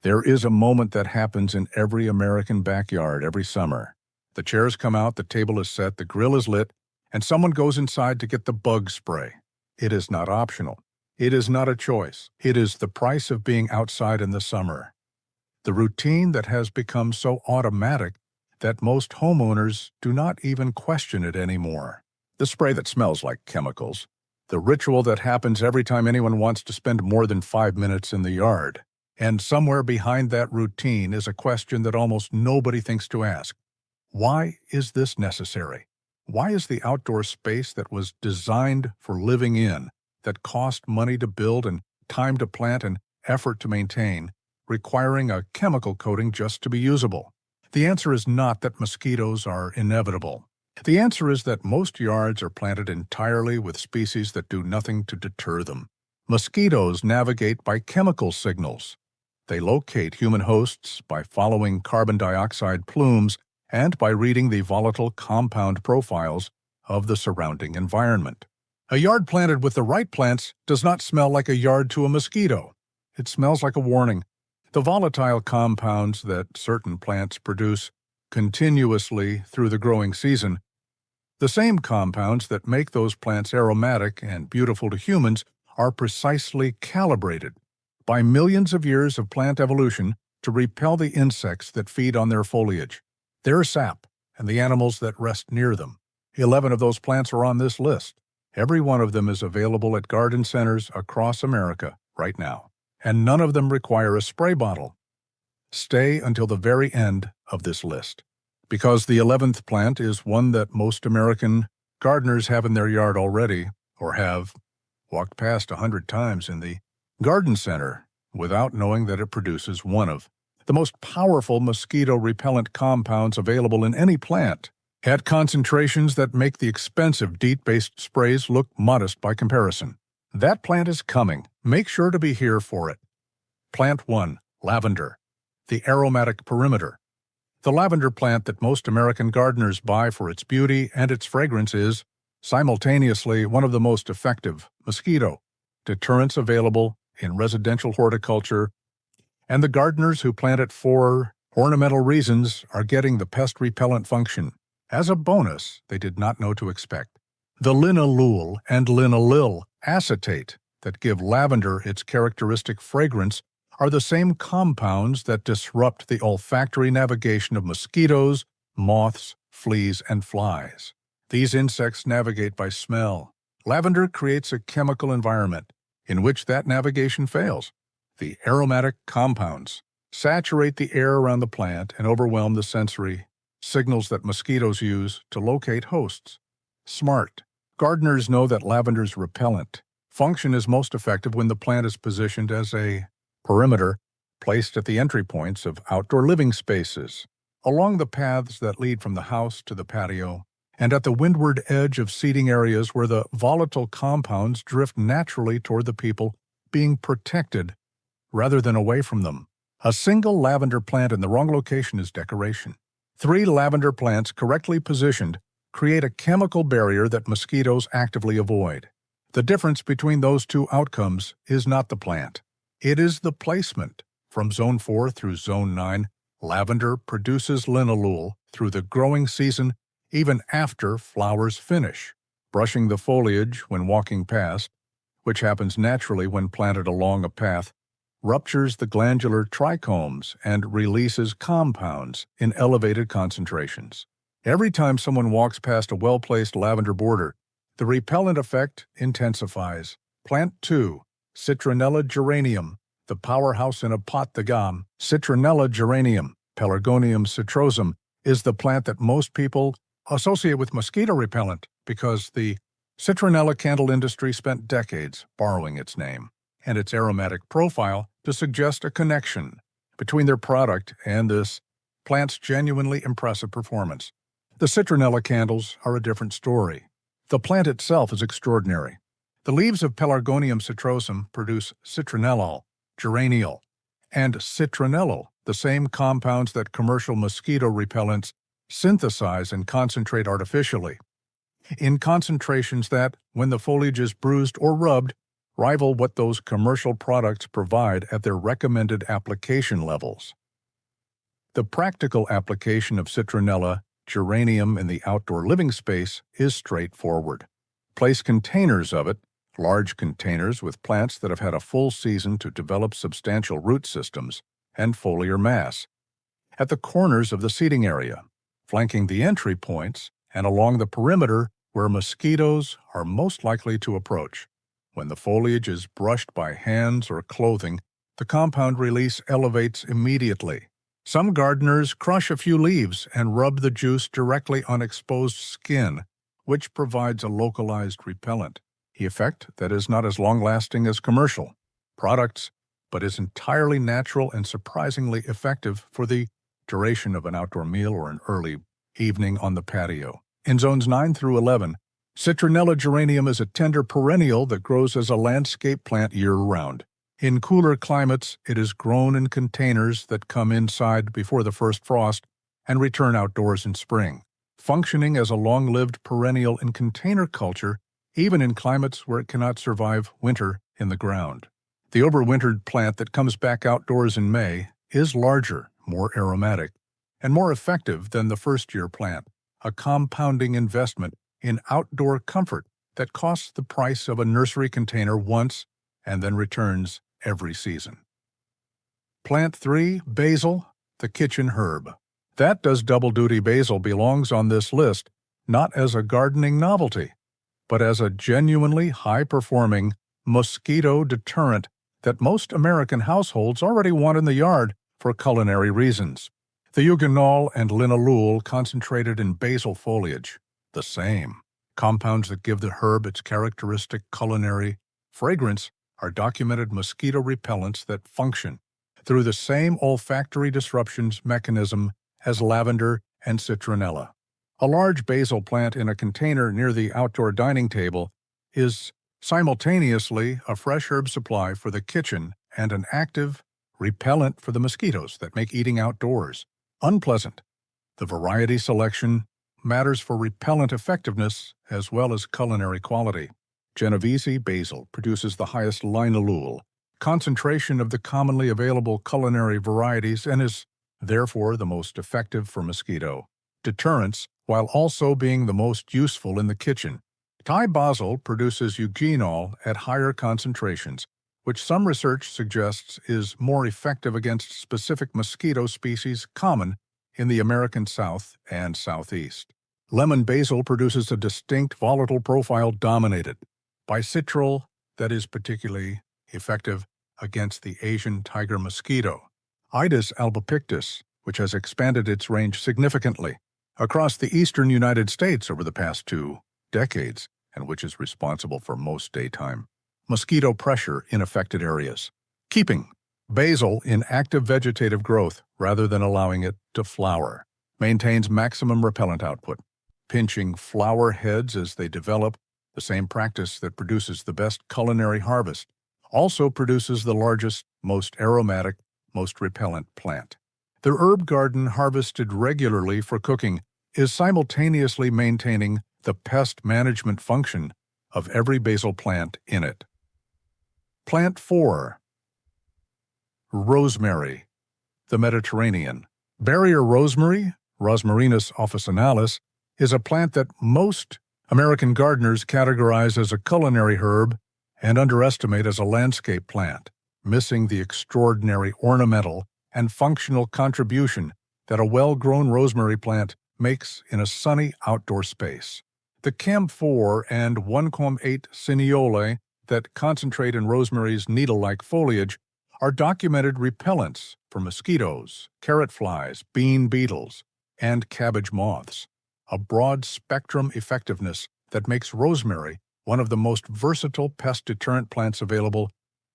There is a moment that happens in every American backyard every summer. The chairs come out, the table is set, the grill is lit, and someone goes inside to get the bug spray. It is not optional. It is not a choice. It is the price of being outside in the summer. The routine that has become so automatic that most homeowners do not even question it anymore. The spray that smells like chemicals. The ritual that happens every time anyone wants to spend more than 5 minutes in the yard. And somewhere behind that routine is a question that almost nobody thinks to ask. Why is this necessary? Why is the outdoor space that was designed for living in, that cost money to build and time to plant and effort to maintain, requiring a chemical coating just to be usable? The answer is not that mosquitoes are inevitable. The answer is that most yards are planted entirely with species that do nothing to deter them. Mosquitoes navigate by chemical signals. They locate human hosts by following carbon dioxide plumes and by reading the volatile compound profiles of the surrounding environment. A yard planted with the right plants does not smell like a yard to a mosquito. It smells like a warning. The volatile compounds that certain plants produce continuously through the growing season, the same compounds that make those plants aromatic and beautiful to humans, are precisely calibrated by millions of years of plant evolution to repel the insects that feed on their foliage, their sap, and the animals that rest near them. 11 of those plants are on this list. Every one of them is available at garden centers across America right now, and none of them require a spray bottle. Stay until the very end of this list, because the 11th plant is one that most American gardeners have in their yard already, or have walked past 100 times in the garden center without knowing that it produces one of the most powerful mosquito repellent compounds available in any plant, at concentrations that make the expensive DEET-based sprays look modest by comparison. That plant is coming. Make sure to be here for it. Plant 1, lavender, the aromatic perimeter. The lavender plant that most American gardeners buy for its beauty and its fragrance is, simultaneously, one of the most effective mosquito deterrents available in residential horticulture, and the gardeners who plant it for ornamental reasons are getting the pest repellent function as a bonus they did not know to expect. The linalool and linaloyl acetate that give lavender its characteristic fragrance are the same compounds that disrupt the olfactory navigation of mosquitoes, moths, fleas, and flies. These insects navigate by smell. Lavender creates a chemical environment in which that navigation fails. The aromatic compounds saturate the air around the plant and overwhelm the sensory signals that mosquitoes use to locate hosts. Smart. Gardeners know that lavender's repellent function is most effective when the plant is positioned as a perimeter placed at the entry points of outdoor living spaces, along the paths that lead from the house to the patio, and at the windward edge of seating areas where the volatile compounds drift naturally toward the people being protected rather than away from them. A single lavender plant in the wrong location is decoration. 3 lavender plants correctly positioned create a chemical barrier that mosquitoes actively avoid. The difference between those two outcomes is not the plant. It is the placement. From Zone 4 through Zone 9, lavender produces linalool through the growing season even after flowers finish. Brushing the foliage when walking past, which happens naturally when planted along a path, ruptures the glandular trichomes and releases compounds in elevated concentrations. Every time someone walks past a well-placed lavender border, the repellent effect intensifies. Plant 2, Citronella geranium, the powerhouse in a pot de gamme. Citronella geranium, Pelargonium citrosum, is the plant that most people associate with mosquito repellent because the citronella candle industry spent decades borrowing its name and its aromatic profile to suggest a connection between their product and this plant's genuinely impressive performance. The citronella candles are a different story. The plant itself is extraordinary. The leaves of Pelargonium citrosum produce citronellol, geraniol, and citronellol, the same compounds that commercial mosquito repellents synthesize and concentrate artificially, in concentrations that, when the foliage is bruised or rubbed, rival what those commercial products provide at their recommended application levels. The practical application of citronella geranium in the outdoor living space is straightforward. Place containers of it, large containers with plants that have had a full season to develop substantial root systems and foliar mass, at the corners of the seating area, flanking the entry points, and along the perimeter where mosquitoes are most likely to approach. When the foliage is brushed by hands or clothing, the compound release elevates immediately. Some gardeners crush a few leaves and rub the juice directly on exposed skin, which provides a localized repellent, the effect that is not as long-lasting as commercial products, but is entirely natural and surprisingly effective for the duration of an outdoor meal or an early evening on the patio. In zones 9 through 11, citronella geranium is a tender perennial that grows as a landscape plant year-round. In cooler climates, it is grown in containers that come inside before the first frost and return outdoors in spring, functioning as a long-lived perennial in container culture, even in climates where it cannot survive winter in the ground. The overwintered plant that comes back outdoors in May is larger, more aromatic, and more effective than the first-year plant, a compounding investment in outdoor comfort that costs the price of a nursery container once and then returns every season. Plant 3, basil, the kitchen herb. That does double duty. Basil belongs on this list not as a gardening novelty, but as a genuinely high-performing mosquito deterrent that most American households already want in the yard for culinary reasons. The eugenol and linalool concentrated in basil foliage, the same. Compounds that give the herb its characteristic culinary fragrance are documented mosquito repellents that function through the same olfactory disruptions mechanism as lavender and citronella. A large basil plant in a container near the outdoor dining table is simultaneously a fresh herb supply for the kitchen and an active repellent for the mosquitoes that make eating outdoors unpleasant. The variety selection matters for repellent effectiveness as well as culinary quality. Genovese basil produces the highest linalool concentration of the commonly available culinary varieties and is therefore the most effective for mosquito deterrence while also being the most useful in the kitchen. Thai basil produces eugenol at higher concentrations, which some research suggests is more effective against specific mosquito species common in the American South and Southeast. Lemon basil produces a distinct volatile profile dominated by citral that is particularly effective against the Asian tiger mosquito, Aedes albopictus, which has expanded its range significantly across the eastern United States over the past 2 decades, and which is responsible for most daytime mosquito pressure in affected areas, keeping basil in active vegetative growth rather than allowing it to flower. Maintains maximum repellent output. Pinching flower heads as they develop, the same practice that produces the best culinary harvest, also produces the largest, most aromatic, most repellent plant. The herb garden harvested regularly for cooking is simultaneously maintaining the pest management function of every basil plant in it. Plant 4. Rosemary, the Mediterranean. Barrier rosemary, Rosmarinus officinalis, is a plant that most American gardeners categorize as a culinary herb and underestimate as a landscape plant, missing the extraordinary ornamental and functional contribution that a well-grown rosemary plant makes in a sunny outdoor space. The camphor and 1,8 cineolae that concentrate in rosemary's needle-like foliage are documented repellents for mosquitoes, carrot flies, bean beetles, and cabbage moths, a broad-spectrum effectiveness that makes rosemary one of the most versatile pest deterrent plants available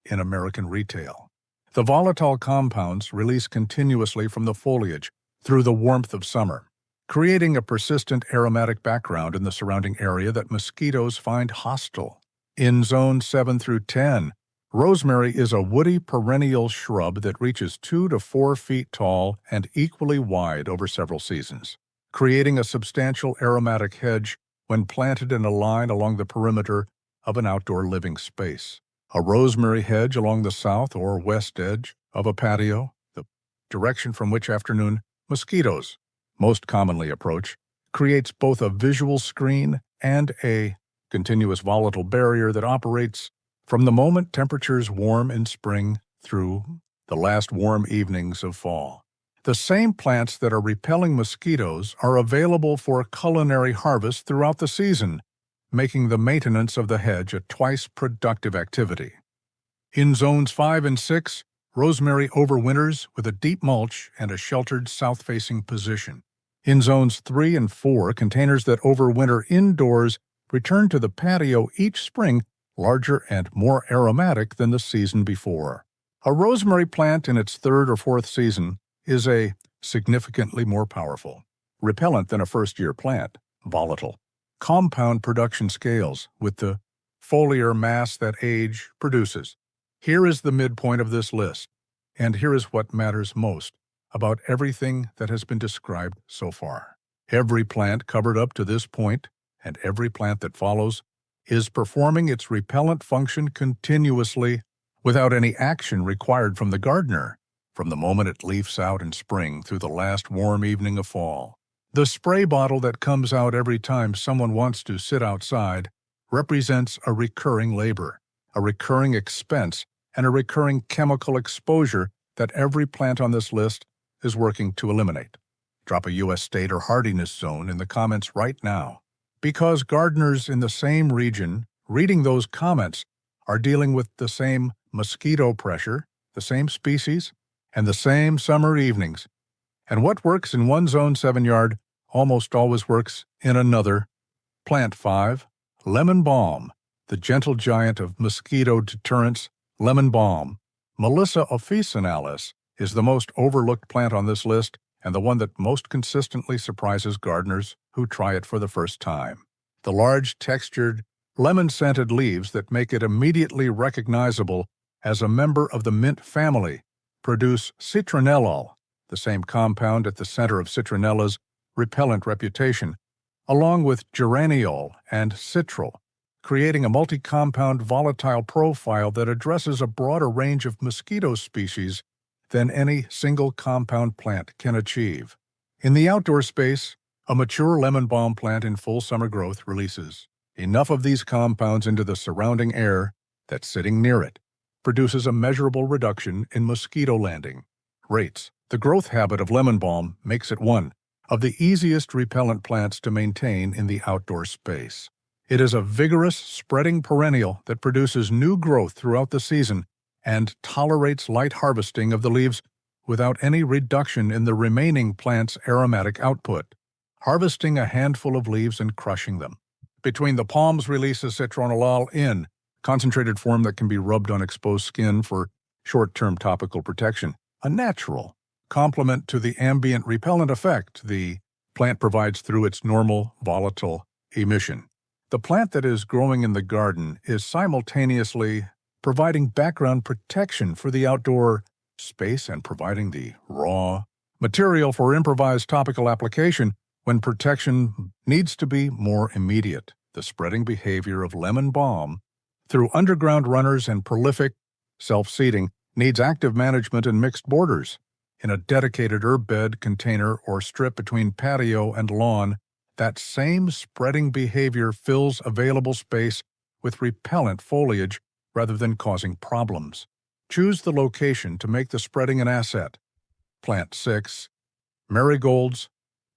in American retail. The volatile compounds release continuously from the foliage through the warmth of summer, creating a persistent aromatic background in the surrounding area that mosquitoes find hostile. In Zone 7 through 10, rosemary is a woody perennial shrub that reaches 2 to 4 feet tall and equally wide over several seasons, creating a substantial aromatic hedge when planted in a line along the perimeter of an outdoor living space. A rosemary hedge along the south or west edge of a patio, the direction from which afternoon mosquitoes most commonly approach, creates both a visual screen and a continuous volatile barrier that operates from the moment temperatures warm in spring through the last warm evenings of fall. The same plants that are repelling mosquitoes are available for culinary harvest throughout the season, making the maintenance of the hedge a twice productive activity. In zones 5 and 6, rosemary overwinters with a deep mulch and a sheltered south-facing position. In zones 3 and 4, containers that overwinter indoors return to the patio each spring larger and more aromatic than the season before. A rosemary plant in its third or fourth season is a significantly more powerful repellent than a first-year plant, volatile, compound production scales with the foliar mass that age produces. Here is the midpoint of this list, and here is what matters most about everything that has been described so far. Every plant covered up to this point, and every plant that follows, is performing its repellent function continuously without any action required from the gardener, from the moment it leafs out in spring through the last warm evening of fall. The spray bottle that comes out every time someone wants to sit outside represents a recurring labor, a recurring expense, and a recurring chemical exposure that every plant on this list is working to eliminate. Drop a U.S. state or hardiness zone in the comments right now, because gardeners in the same region reading those comments are dealing with the same mosquito pressure, the same species, and the same summer evenings. And what works in one zone 7-yard almost always works in another. Plant 5, lemon balm, the gentle giant of mosquito deterrents, lemon balm. Melissa officinalis is the most overlooked plant on this list and the one that most consistently surprises gardeners who try it for the first time. The large, textured, lemon-scented leaves that make it immediately recognizable as a member of the mint family produce citronellol, the same compound at the center of citronella's repellent reputation, along with geraniol and citral, creating a multi-compound volatile profile that addresses a broader range of mosquito species than any single compound plant can achieve. In the outdoor space, a mature lemon balm plant in full summer growth releases enough of these compounds into the surrounding air that sitting near it produces a measurable reduction in mosquito landing rates. The growth habit of lemon balm makes it one of the easiest repellent plants to maintain in the outdoor space. It is a vigorous, spreading perennial that produces new growth throughout the season and tolerates light harvesting of the leaves without any reduction in the remaining plant's aromatic output. Harvesting a handful of leaves and crushing them. Between the palms releases citronellol in concentrated form that can be rubbed on exposed skin for short-term topical protection, a natural complement to the ambient repellent effect the plant provides through its normal volatile emission. The plant that is growing in the garden is simultaneously providing background protection for the outdoor space and providing the raw material for improvised topical application when protection needs to be more immediate. The spreading behavior of lemon balm through underground runners and prolific self-seeding needs active management and mixed borders. In a dedicated herb bed container or strip between patio and lawn, that same spreading behavior fills available space with repellent foliage rather than causing problems. Choose the location to make the spreading an asset. Plant 6. Marigolds,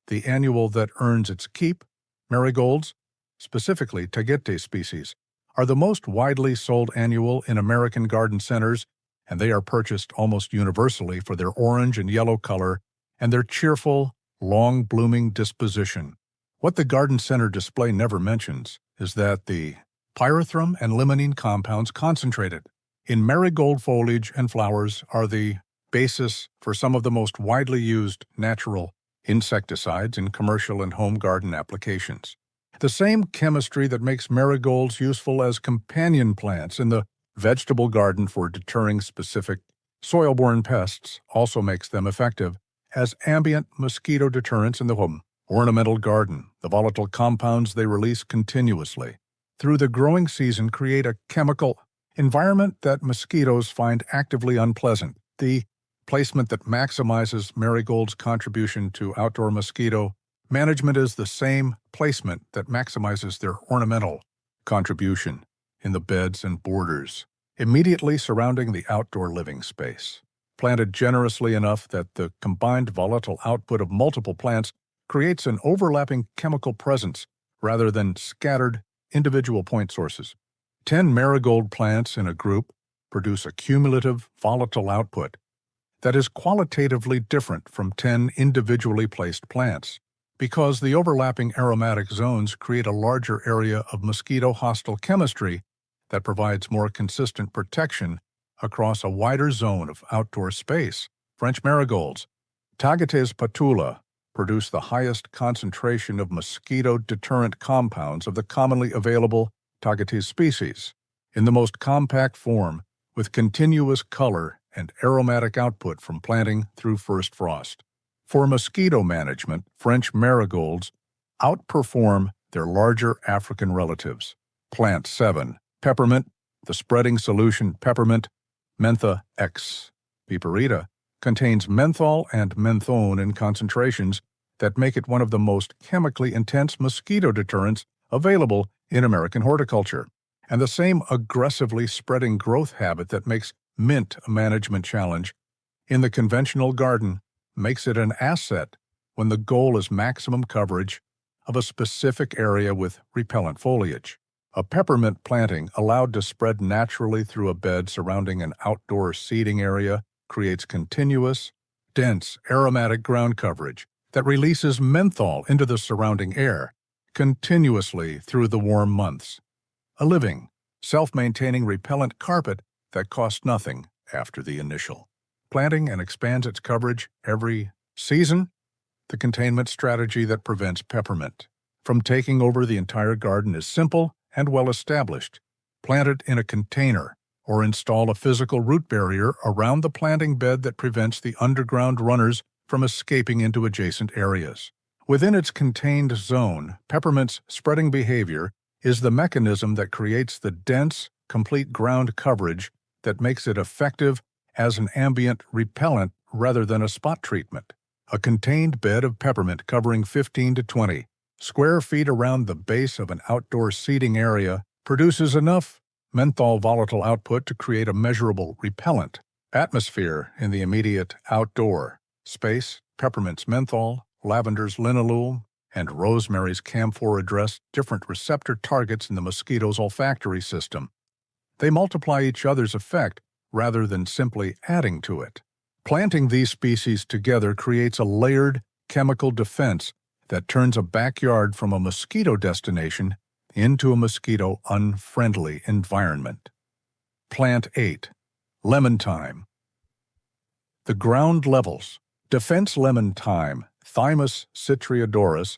the annual that earns its keep. Marigolds, specifically Tagetes species, are the most widely sold annual in American garden centers, and they are purchased almost universally for their orange and yellow color and their cheerful, long-blooming disposition. What the garden center display never mentions is that the pyrethrum and limonene compounds concentrated in marigold foliage and flowers are the basis for some of the most widely used natural insecticides in commercial and home garden applications. The same chemistry that makes marigolds useful as companion plants in the vegetable garden for deterring specific soil-borne pests also makes them effective as ambient mosquito deterrents in the home ornamental garden. The volatile compounds they release continuously through the growing season create a chemical Environment that mosquitoes find actively unpleasant. The placement that maximizes marigold's contribution to outdoor mosquito management is the same placement that maximizes their ornamental contribution in the beds and borders immediately surrounding the outdoor living space. Planted generously enough that the combined volatile output of multiple plants creates an overlapping chemical presence rather than scattered individual point sources. 10 marigold plants in a group produce a cumulative volatile output that is qualitatively different from 10 individually placed plants, because the overlapping aromatic zones create a larger area of mosquito-hostile chemistry that provides more consistent protection across a wider zone of outdoor space. French marigolds, Tagates patula, produce the highest concentration of mosquito-deterrent compounds of the commonly available Tagates species, in the most compact form, with continuous color and aromatic output from planting through first frost. For mosquito management, French marigolds outperform their larger African relatives. Plant 7. Peppermint, the spreading solution peppermint, Mentha X. Piperita, contains menthol and menthone in concentrations that make it one of the most chemically intense mosquito deterrents available in American horticulture, and the same aggressively spreading growth habit that makes mint a management challenge in the conventional garden makes it an asset when the goal is maximum coverage of a specific area with repellent foliage. A peppermint planting allowed to spread naturally through a bed surrounding an outdoor seating area creates continuous, dense, aromatic ground coverage that releases menthol into the surrounding air continuously through the warm months. A living, self-maintaining repellent carpet that costs nothing after the initial planting and expands its coverage every season. The containment strategy that prevents peppermint from taking over the entire garden is simple and well established. Plant it in a container or install a physical root barrier around the planting bed that prevents the underground runners from escaping into adjacent areas. Within its contained zone, peppermint's spreading behavior is the mechanism that creates the dense, complete ground coverage that makes it effective as an ambient repellent rather than a spot treatment. A contained bed of peppermint covering 15 to 20 square feet around the base of an outdoor seating area produces enough menthol volatile output to create a measurable repellent atmosphere in the immediate outdoor space. Peppermint's menthol, lavender's linalool, and rosemary's camphor address different receptor targets in the mosquito's olfactory system. They multiply each other's effect rather than simply adding to it. Planting these species together creates a layered chemical defense that turns a backyard from a mosquito destination into a mosquito-unfriendly environment. Plant 8. Lemon thyme. The ground levels. Defense lemon thyme, Thymus citriodorus,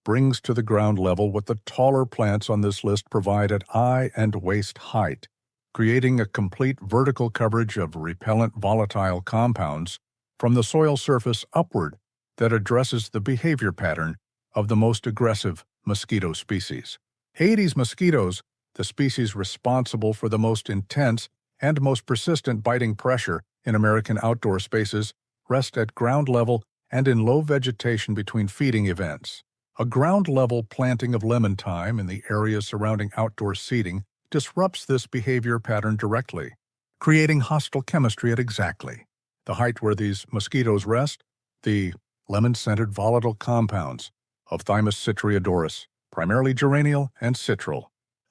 brings to the ground level what the taller plants on this list provide at eye and waist height, creating a complete vertical coverage of repellent volatile compounds from the soil surface upward that addresses the behavior pattern of the most aggressive mosquito species. Aedes mosquitoes, the species responsible for the most intense and most persistent biting pressure in American outdoor spaces, rest at ground level and in low vegetation between feeding events. A ground-level planting of lemon thyme in the area surrounding outdoor seating disrupts this behavior pattern directly, creating hostile chemistry at exactly the height where these mosquitoes rest. The lemon-scented volatile compounds of Thymus citriodorus, primarily geraniol and citral,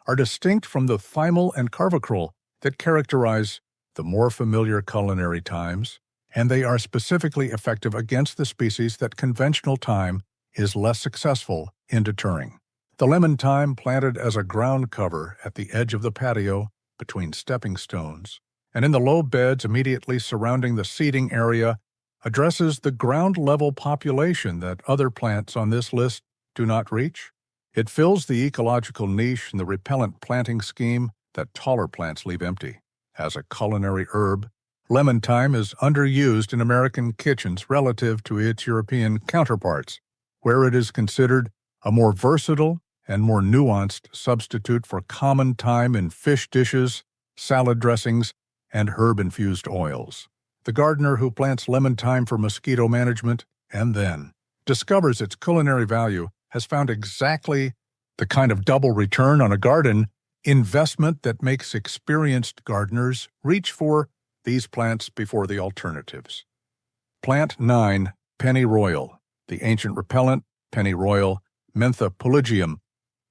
are distinct from the thymol and carvacrol that characterize the more familiar culinary thymes, and they are specifically effective against the species that conventional thyme is less successful in deterring. The lemon thyme, planted as a ground cover at the edge of the patio between stepping stones and in the low beds immediately surrounding the seating area, addresses the ground-level population that other plants on this list do not reach. It fills the ecological niche in the repellent planting scheme that taller plants leave empty. As a culinary herb, lemon thyme is underused in American kitchens relative to its European counterparts, where it is considered a more versatile and more nuanced substitute for common thyme in fish dishes salad dressings, and herb-infused oils. The gardener who plants lemon thyme for mosquito management and then discovers its culinary value has found exactly the kind of double return on a garden investment that makes experienced gardeners reach for these plants before the alternatives. Plant 9, pennyroyal. The ancient repellent, pennyroyal, Mentha pelagium,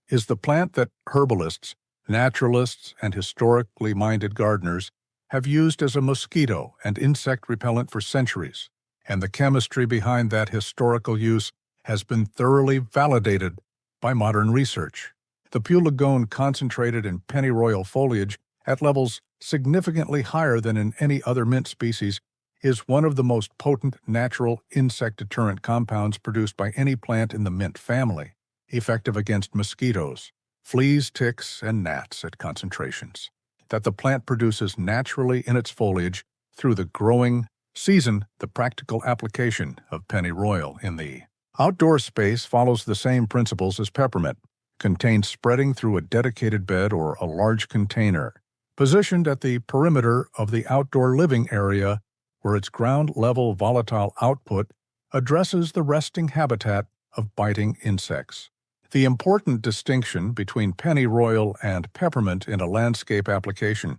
is the plant that herbalists, naturalists, and historically minded gardeners have used as a mosquito and insect repellent for centuries, and the chemistry behind that historical use has been thoroughly validated by modern research. The pelargonium concentrated in pennyroyal foliage at levels significantly higher than in any other mint species is one of the most potent natural insect deterrent compounds produced by any plant in the mint family, effective against mosquitoes, fleas, ticks, and gnats at concentrations that the plant produces naturally in its foliage through the growing season. The practical application of pennyroyal in the outdoor space follows the same principles as peppermint, contained spreading through a dedicated bed or a large container, positioned at the perimeter of the outdoor living area where its ground-level volatile output addresses the resting habitat of biting insects. The important distinction between pennyroyal and peppermint in a landscape application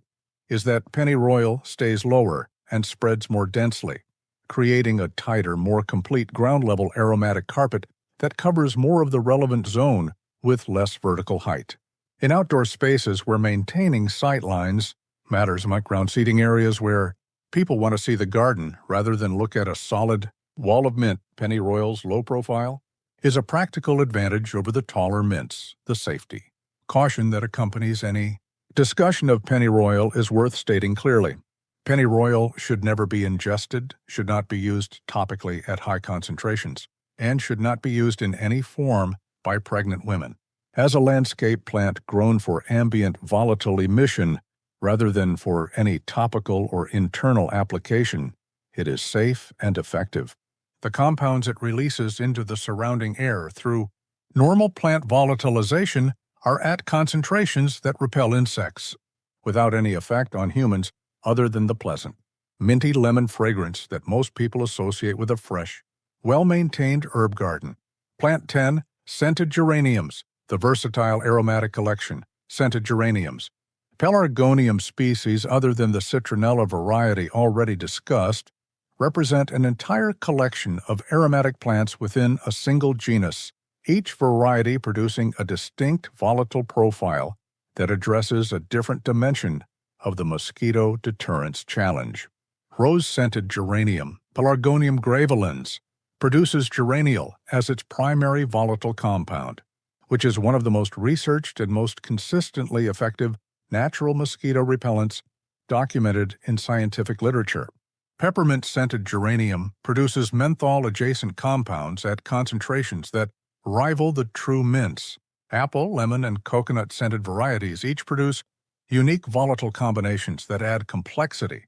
is that pennyroyal stays lower and spreads more densely, creating a tighter, more complete ground-level aromatic carpet that covers more of the relevant zone with less vertical height. In outdoor spaces where maintaining sight lines matters, like ground seating areas where people want to see the garden rather than look at a solid wall of mint, pennyroyal's low profile is a practical advantage over the taller mints. The safety caution that accompanies any discussion of pennyroyal is worth stating clearly. Pennyroyal should never be ingested, should not be used topically at high concentrations, and should not be used in any form by pregnant women. As a landscape plant grown for ambient volatile emission rather than for any topical or internal application, it is safe and effective. The compounds it releases into the surrounding air through normal plant volatilization are at concentrations that repel insects, without any effect on humans other than the pleasant, minty lemon fragrance that most people associate with a fresh, well-maintained herb garden. Plant 10, scented geraniums, the versatile aromatic collection, scented geraniums. Pelargonium species other than the citronella variety already discussed represent an entire collection of aromatic plants within a single genus, each variety producing a distinct volatile profile that addresses a different dimension of the mosquito deterrence challenge. Rose-scented geranium, Pelargonium graveolens, produces geraniol as its primary volatile compound, which is one of the most researched and most consistently effective natural mosquito repellents documented in scientific literature. Peppermint-scented geranium produces menthol-adjacent compounds at concentrations that rival the true mints. Apple, lemon, and coconut-scented varieties each produce unique volatile combinations that add complexity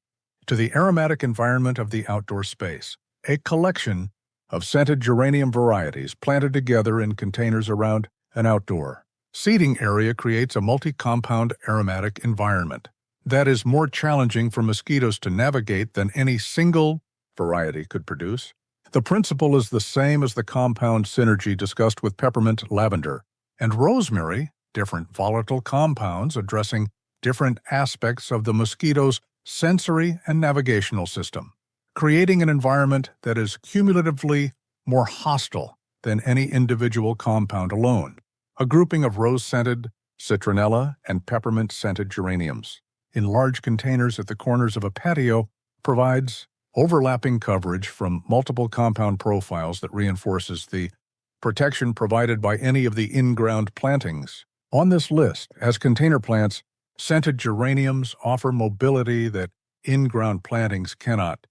to the aromatic environment of the outdoor space. A collection of scented geranium varieties planted together in containers around an outdoor seating area creates a multi-compound aromatic environment that is more challenging for mosquitoes to navigate than any single variety could produce. The principle is the same as the compound synergy discussed with peppermint, lavender, and rosemary, different volatile compounds addressing different aspects of the mosquito's sensory and navigational system, creating an environment that is cumulatively more hostile than any individual compound alone. A grouping of rose-scented, citronella, and peppermint-scented geraniums in large containers at the corners of a patio provides overlapping coverage from multiple compound profiles that reinforces the protection provided by any of the in-ground plantings. On this list, as container plants, scented geraniums offer mobility that in-ground plantings cannot,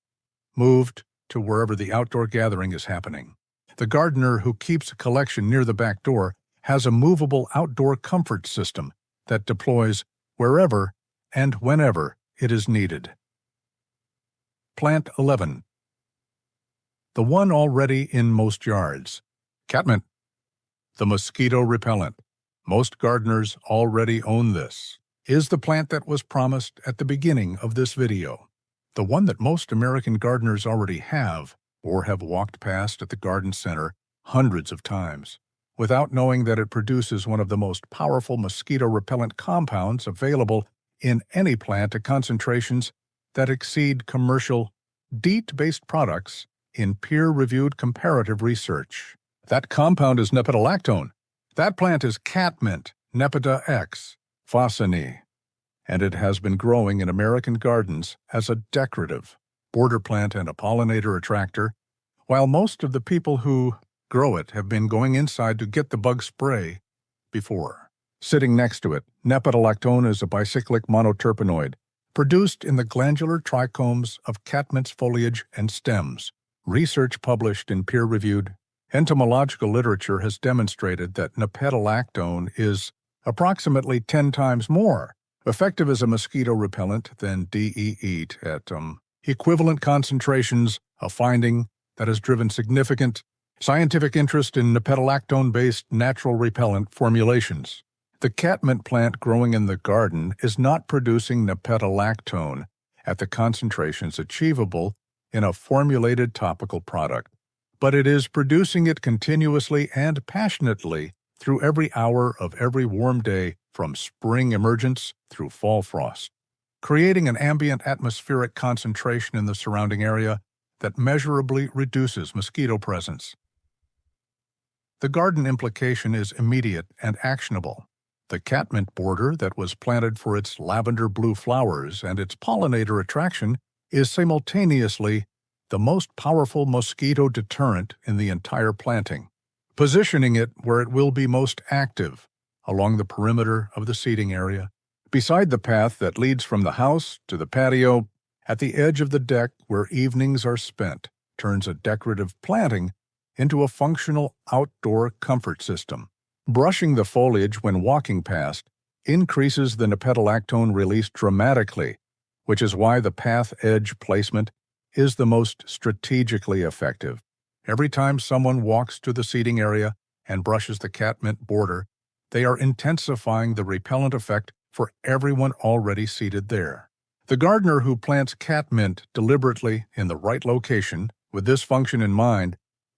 moved to wherever the outdoor gathering is happening. The gardener who keeps a collection near the back door has a movable outdoor comfort system that deploys wherever and whenever it is needed. Plant 11. The one already in most yards. Catmint. The mosquito repellent. Most gardeners already own this. is the plant that was promised at the beginning of this video, the one that most American gardeners already have or have walked past at the garden center hundreds of times, without knowing that it produces one of the most powerful mosquito-repellent compounds available in any plant at concentrations that exceed commercial DEET-based products in peer-reviewed comparative research. That compound is nepentolactone. That plant is catmint, Nepeta X, Fossini, and it has been growing in American gardens as a decorative, border plant and a pollinator attractor, while most of the people who grow it have been going inside to get the bug spray before. Sitting next to it, nepentolactone is a bicyclic monoterpenoid produced in the glandular trichomes of catmint's foliage and stems. Research published in peer-reviewed entomological literature has demonstrated that nepentolactone is approximately 10 times more effective as a mosquito repellent than DEET at equivalent concentrations, a finding that has driven significant scientific interest in nepentolactone-based natural repellent formulations. The catmint plant growing in the garden is not producing nepentolactone at the concentrations achievable in a formulated topical product, but it is producing it continuously and passionately through every hour of every warm day from spring emergence through fall frost, creating an ambient atmospheric concentration in the surrounding area that measurably reduces mosquito presence. The garden implication is immediate and actionable. The catmint border that was planted for its lavender blue flowers and its pollinator attraction is simultaneously the most powerful mosquito deterrent in the entire planting, positioning it where it will be most active, along the perimeter of the seating area, beside the path that leads from the house to the patio, at the edge of the deck where evenings are spent, turns a decorative planting into a functional outdoor comfort system. Brushing the foliage when walking past increases the nepentolactone release dramatically, which is why the path edge placement is the most strategically effective. Every time someone walks to the seating area and brushes the catmint border, they are intensifying the repellent effect for everyone already seated there. The gardener who plants catmint deliberately in the right location with this function in mind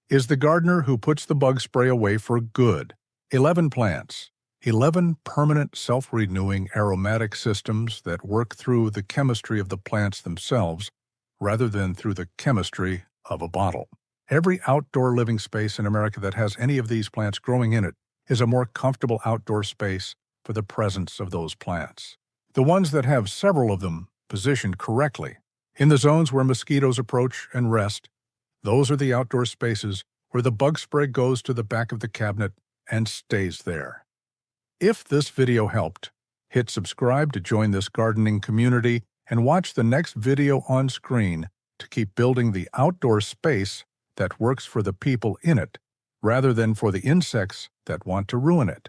is the gardener who puts the bug spray away for good. 11 plants, 11 permanent self-renewing aromatic systems that work through the chemistry of the plants themselves rather than through the chemistry of a bottle. Every outdoor living space in America that has any of these plants growing in it is a more comfortable outdoor space for the presence of those plants. The ones that have several of them positioned correctly in the zones where mosquitoes approach and rest, those are the outdoor spaces where the bug spray goes to the back of the cabinet and stays there. If this video helped, hit subscribe to join this gardening community and watch the next video on screen to keep building the outdoor space that works for the people in it rather than for the insects that want to ruin it.